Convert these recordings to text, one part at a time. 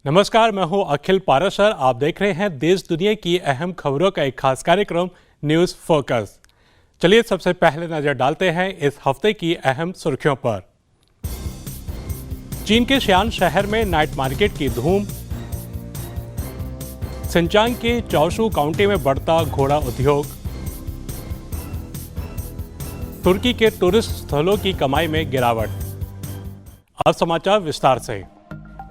नमस्कार, मैं हूं अखिल पाराशर। आप देख रहे हैं देश दुनिया की अहम खबरों का एक खास कार्यक्रम न्यूज फोकस। चलिए सबसे पहले नजर डालते हैं इस हफ्ते की अहम सुर्खियों पर। चीन के शियान शहर में नाइट मार्केट की धूम। सिंचांग के चौशू काउंटी में बढ़ता घोड़ा उद्योग। तुर्की के टूरिस्ट स्थलों की कमाई में गिरावट। अब समाचार विस्तार से।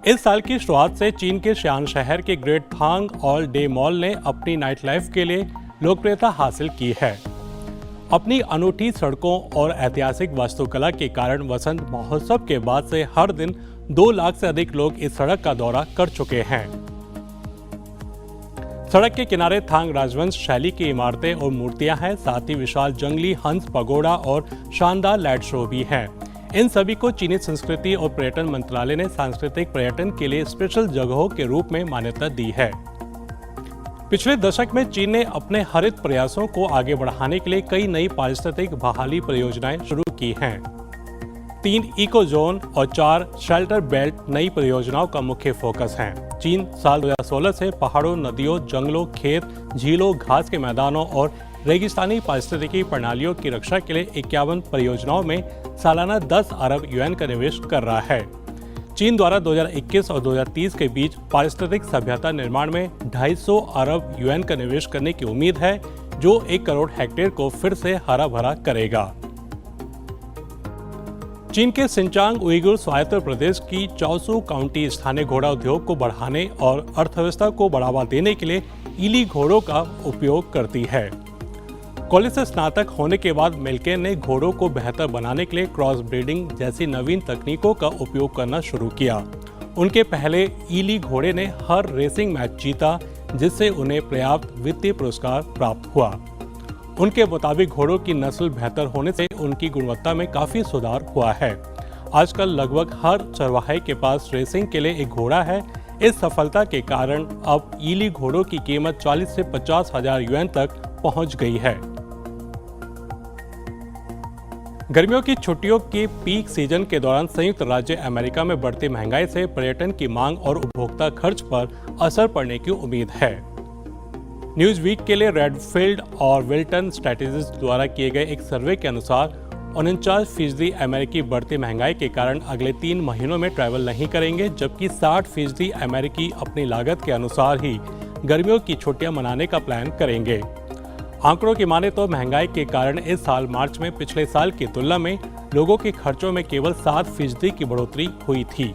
इस साल की शुरुआत से चीन के शियान शहर के ग्रेट थांग ऑल डे मॉल ने अपनी नाइट लाइफ के लिए लोकप्रियता हासिल की है। अपनी अनूठी सड़कों और ऐतिहासिक वास्तुकला के कारण वसंत महोत्सव के बाद से हर दिन 2 लाख से अधिक लोग इस सड़क का दौरा कर चुके हैं। सड़क के किनारे थांग राजवंश शैली की इमारतें और मूर्तियां हैं, साथ ही विशाल जंगली हंस पगोड़ा और शानदार लाइट शो भी हैं। इन सभी को चीनी संस्कृति और पर्यटन मंत्रालय ने सांस्कृतिक पर्यटन के लिए स्पेशल जगहों के रूप में मान्यता दी है। पिछले दशक में चीन ने अपने हरित प्रयासों को आगे बढ़ाने के लिए कई नई पारिस्थितिक बहाली परियोजनाएं शुरू की हैं। 3 इको जोन और 4 शेल्टर बेल्ट नई परियोजनाओं का मुख्य फोकस हैं। चीन साल 2016 से पहाड़ों, नदियों, जंगलों, खेत, झीलों, घास के मैदानों और रेगिस्तानी पारिस्थितिकी प्रणालियों की रक्षा के लिए 51 परियोजनाओं में सालाना 10 अरब युआन का निवेश कर रहा है। चीन द्वारा 2021 और 2030 के बीच पारिस्थितिक सभ्यता निर्माण में 250 अरब युआन का निवेश करने की उम्मीद है, जो 1 करोड़ हेक्टेयर को फिर से हरा भरा करेगा। चीन के सिंचांग उइगुर स्वायत्त प्रदेश की चौशू काउंटी स्थानीय घोड़ा उद्योग को बढ़ाने और अर्थव्यवस्था को बढ़ावा देने के लिए ईली घोड़ों का उपयोग करती है। कॉलेज से स्नातक होने के बाद मिल्केन ने घोड़ों को बेहतर बनाने के लिए क्रॉस ब्रीडिंग जैसी नवीन तकनीकों का उपयोग करना शुरू किया। उनके पहले ईली घोड़े ने हर रेसिंग मैच जीता, जिससे उन्हें पर्याप्त वित्तीय पुरस्कार प्राप्त हुआ। उनके मुताबिक घोड़ों की नस्ल बेहतर होने से उनकी गुणवत्ता में काफी सुधार हुआ है। आजकल लगभग हर चरवाहे के पास रेसिंग के लिए एक घोड़ा है। इस सफलता के कारण अब ईली घोड़ों की कीमत 40 से 50 हजार युआन तक पहुंच गई है। गर्मियों की छुट्टियों के पीक सीजन के दौरान संयुक्त राज्य अमेरिका में बढ़ती महंगाई से पर्यटन की मांग और उपभोक्ता खर्च पर असर पड़ने की उम्मीद है। न्यूज वीक के लिए रेडफील्ड और विल्टन स्ट्रैटेजिस्ट द्वारा किए गए एक सर्वे के अनुसार 49% अमेरिकी बढ़ती महंगाई के कारण अगले 3 महीनों में ट्रैवल नहीं करेंगे, जबकि 60% अमेरिकी अपनी लागत के अनुसार ही गर्मियों की छुट्टियां मनाने का प्लान करेंगे। आंकड़ों की माने तो महंगाई के कारण इस साल मार्च में पिछले साल की तुलना में लोगों के खर्चों में केवल 7% की बढ़ोतरी हुई थी।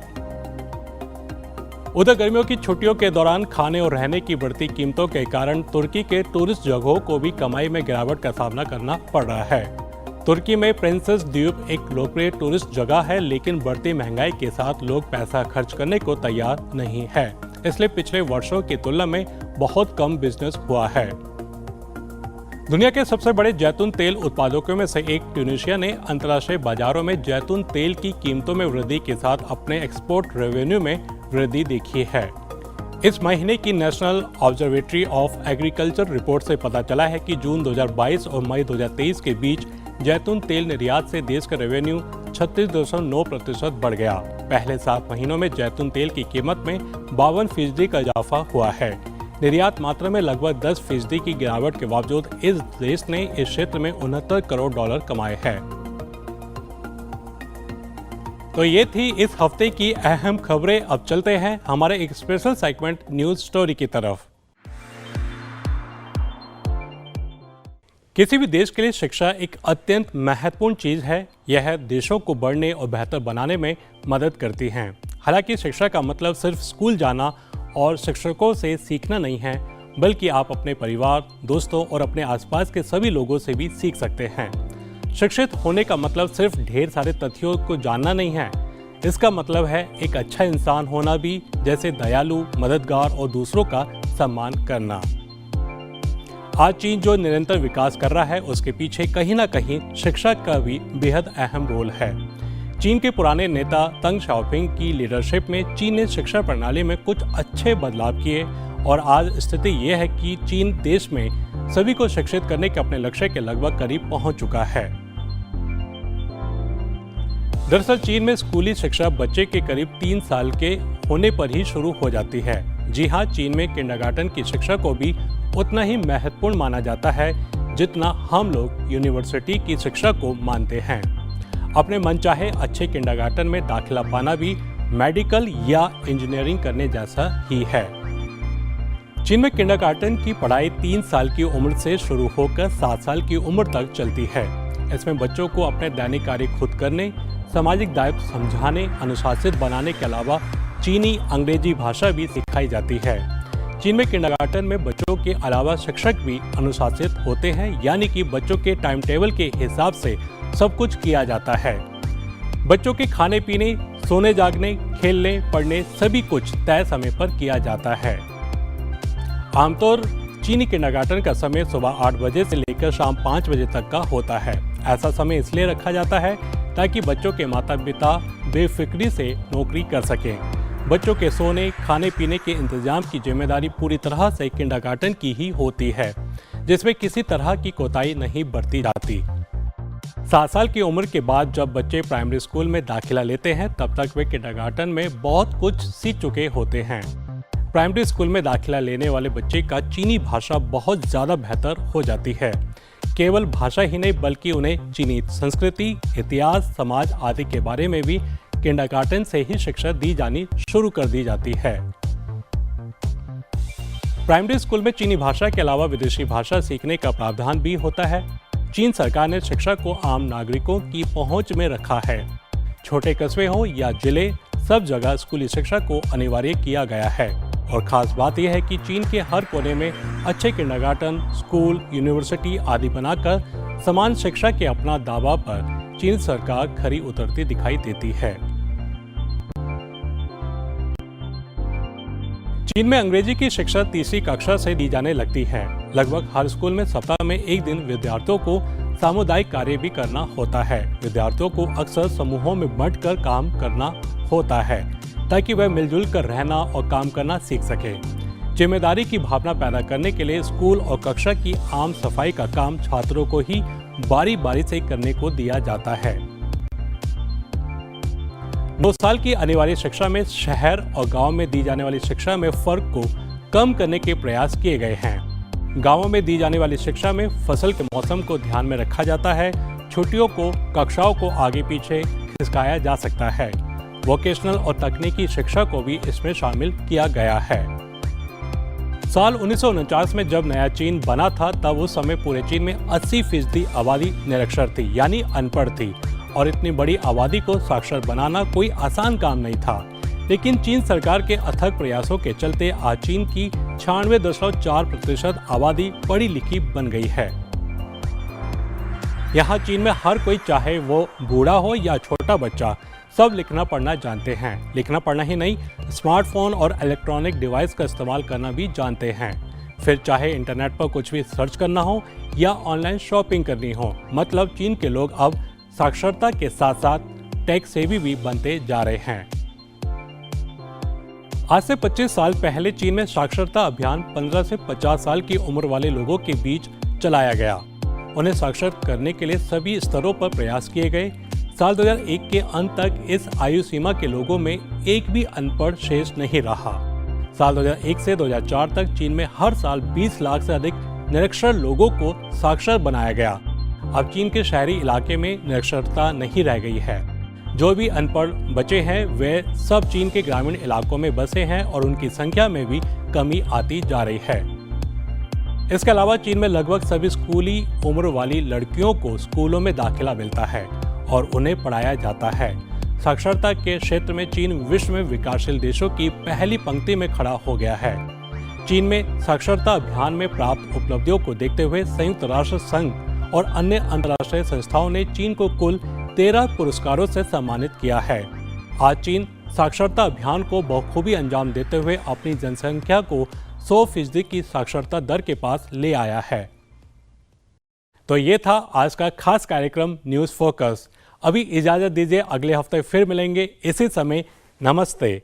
उधर गर्मियों की छुट्टियों के दौरान खाने और रहने की बढ़ती कीमतों के कारण तुर्की के टूरिस्ट जगहों को भी कमाई में गिरावट का सामना करना पड़ रहा है। तुर्की में प्रिंसेस द्वीप एक लोकप्रिय टूरिस्ट जगह है, लेकिन बढ़ती महंगाई के साथ लोग पैसा खर्च करने को तैयार नहीं है, इसलिए पिछले वर्षों की तुलना में बहुत कम बिजनेस हुआ है। दुनिया के सबसे बड़े जैतून तेल उत्पादकों में से एक ट्यूनीशिया ने अंतर्राष्ट्रीय बाजारों में जैतून तेल की कीमतों में वृद्धि के साथ अपने एक्सपोर्ट रेवेन्यू में वृद्धि देखी है। इस महीने की national observatory of agriculture report से पता चला है कि जून 2022 और मई 2023 के बीच जैतून तेल निर्यात से देश का रेवेन्यू 36.9% बढ़ गया। पहले 7 महीनों में जैतून तेल की कीमत में 52% का इजाफा हुआ है। निर्यात मात्रा में लगभग 10% की गिरावट के बावजूद इस देश ने इस क्षेत्र में $69 करोड़ कमाए हैं। तो ये थी इस हफ्ते की अहम खबरें। अब चलते हैं हमारे एक स्पेशल सेगमेंट न्यूज स्टोरी की तरफ। किसी भी देश के लिए शिक्षा एक अत्यंत महत्वपूर्ण चीज है। यह देशों को बढ़ने और बेहतर बनाने में मदद करती है। हालांकि शिक्षा का मतलब सिर्फ स्कूल जाना और शिक्षकों से सीखना नहीं है, बल्कि आप अपने परिवार, दोस्तों और अपने आसपास के सभी लोगों से भी सीख सकते हैं। शिक्षित होने का मतलब सिर्फ ढेर सारे तथ्यों को जानना नहीं है। इसका मतलब है एक अच्छा इंसान होना भी, जैसे दयालु, मददगार और दूसरों का सम्मान करना। आज चीन जो निरंतर विकास कर रहा है, उसके पीछे कहीं ना कहीं शिक्षा का भी बेहद अहम रोल है। चीन के पुराने नेता तंग शाओपिंग की लीडरशिप में चीन ने शिक्षा प्रणाली में कुछ अच्छे बदलाव किए और आज स्थिति ये है कि चीन देश में सभी को शिक्षित करने के अपने लक्ष्य के लगभग करीब पहुंच चुका है। दरअसल चीन में स्कूली शिक्षा बच्चे के करीब 3 साल के होने पर ही शुरू हो जाती है। जी हाँ, चीन में किंडरगार्टन की शिक्षा को भी उतना ही महत्वपूर्ण माना जाता है जितना हम लोग यूनिवर्सिटी की शिक्षा को मानते हैं। अपने मनचाहे अच्छे किंडरगार्टन में दाखिला पाना भी मेडिकल या इंजीनियरिंग करने जैसा ही है। चीन में किंडरगार्टन की पढ़ाई 3 साल की उम्र से शुरू होकर 7 साल की उम्र तक चलती है। इसमें बच्चों को अपने दैनिक कार्य खुद करने, सामाजिक दायित्व समझाने, अनुशासित बनाने के अलावा चीनी अंग्रेजी भाषा भी सिखाई जाती है। चीन में किंडरगार्टन में बच्चों के अलावा शिक्षक भी अनुशासित होते हैं, यानी कि बच्चों के टाइम टेबल के हिसाब से सब कुछ किया जाता है। बच्चों के खाने पीने, सोने जागने, खेलने, पढ़ने सभी कुछ तय समय पर किया जाता है। आमतौर चीनी किंडरगार्टन का समय सुबह 8 बजे से लेकर शाम 5 बजे तक का होता है। ऐसा समय इसलिए रखा जाता है ताकि बच्चों के माता पिता बेफिक्री से नौकरी कर सकें। बच्चों के सोने, खाने पीने के इंतजाम की जिम्मेदारी पूरी तरह से किंडरगार्टन की ही होती है, जिसमें किसी तरह की कोताही नहीं बरती जाती। 7 साल की उम्र के बाद जब बच्चे प्राइमरी स्कूल में दाखिला लेते हैं, तब तक वे किंडरगार्टन में बहुत कुछ सीख चुके होते हैं। प्राइमरी स्कूल में दाखिला लेने वाले बच्चे का चीनी भाषा बहुत ज़्यादा बेहतर हो जाती है। केवल भाषा ही नहीं बल्कि उन्हें चीनी संस्कृति, इतिहास, समाज आदि के बारे में भी किंडरगार्टन से ही शिक्षा दी जानी शुरू कर दी जाती है। प्राइमरी स्कूल में चीनी भाषा के अलावा विदेशी भाषा सीखने का प्रावधान भी होता है। चीन सरकार ने शिक्षा को आम नागरिकों की पहुंच में रखा है। छोटे कस्बे हो या जिले, सब जगह स्कूली शिक्षा को अनिवार्य किया गया है। और खास बात यह है कि चीन के हर कोने में अच्छे किंडरगार्टन, स्कूल, यूनिवर्सिटी आदि बनाकर समान शिक्षा के अपना दावा पर चीन सरकार खरी उतरती दिखाई देती है। चीन में अंग्रेजी की शिक्षा तीसरी कक्षा से दी जाने लगती है। लगभग हर स्कूल में सप्ताह में एक दिन विद्यार्थियों को सामुदायिक कार्य भी करना होता है। विद्यार्थियों को अक्सर समूहों में बांटकर काम करना होता है ताकि वह मिलजुल कर रहना और काम करना सीख सके। जिम्मेदारी की भावना पैदा करने के लिए स्कूल और कक्षा की आम सफाई का काम छात्रों को ही बारी बारी से करने को दिया जाता है। 9 साल की अनिवार्य शिक्षा में शहर और गांव में दी जाने वाली शिक्षा में फर्क को कम करने के प्रयास किए गए हैं। गांवों में दी जाने वाली शिक्षा में फसल के मौसम को ध्यान में रखा जाता है। छुट्टियों को, कक्षाओं को आगे पीछे खिसकाया जा सकता है। वोकेशनल और तकनीकी शिक्षा को भी इसमें शामिल किया गया है। साल 1949 में जब नया चीन बना था, तब उस समय पूरे चीन में 80% आबादी निरक्षर थी, यानी अनपढ़ थी। और इतनी बड़ी आबादी को साक्षर बनाना कोई आसान काम नहीं था। लेकिन चीन सरकार के अथक प्रयासों के चलते आज चीन की 96.4% आबादी पढ़ी लिखी बन गई है। यहाँ चीन में हर कोई, चाहे वो बूढ़ा हो या छोटा बच्चा, सब लिखना पढ़ना जानते हैं। लिखना पढ़ना ही नहीं, स्मार्टफोन और इलेक्ट्रॉनिक डिवाइस का इस्तेमाल करना भी जानते हैं। फिर चाहे इंटरनेट पर कुछ भी सर्च करना हो या ऑनलाइन शॉपिंग करनी हो। मतलब चीन के लोग अब साक्षरता के साथ साथ टेक सेवी भी बनते जा रहे हैं। आज से 25 साल पहले चीन में साक्षरता अभियान 15 से 50 साल की उम्र वाले लोगों के बीच चलाया गया। उन्हें साक्षर करने के लिए सभी स्तरों पर प्रयास किए गए। साल 2001 के अंत तक इस आयु सीमा के लोगों में एक भी अनपढ़ शेष नहीं रहा। साल 2001 से 2004 तक चीन में हर साल 20 लाख से अधिक निरक्षर लोगों को साक्षर बनाया गया। अब चीन के शहरी इलाके में निरक्षरता नहीं रह गई है। जो भी अनपढ़ बचे हैं वे सब चीन के ग्रामीण इलाकों में बसे हैं और उनकी संख्या में भी कमी आती जा रही है। इसके अलावा चीन में लगभग सभी स्कूली उम्र वाली लड़कियों को स्कूलों में दाखिला मिलता है और उन्हें पढ़ाया जाता है। साक्षरता के क्षेत्र में चीन विश्व में विकासशील देशों की पहली पंक्ति में खड़ा हो गया है। चीन में साक्षरता अभियान में प्राप्त उपलब्धियों को देखते हुए संयुक्त राष्ट्र संघ और अन्य अंतर्राष्ट्रीय संस्थाओं ने चीन को कुल 13 पुरस्कारों से सम्मानित किया है। आज चीन साक्षरता अभियान को बखूबी अंजाम देते हुए अपनी जनसंख्या को 100% की साक्षरता दर के पास ले आया है। तो ये था आज का खास कार्यक्रम न्यूज़ फोकस। अभी इजाजत दीजिए, अगले हफ्ते फिर मिलेंगे इसी समय। नमस्ते।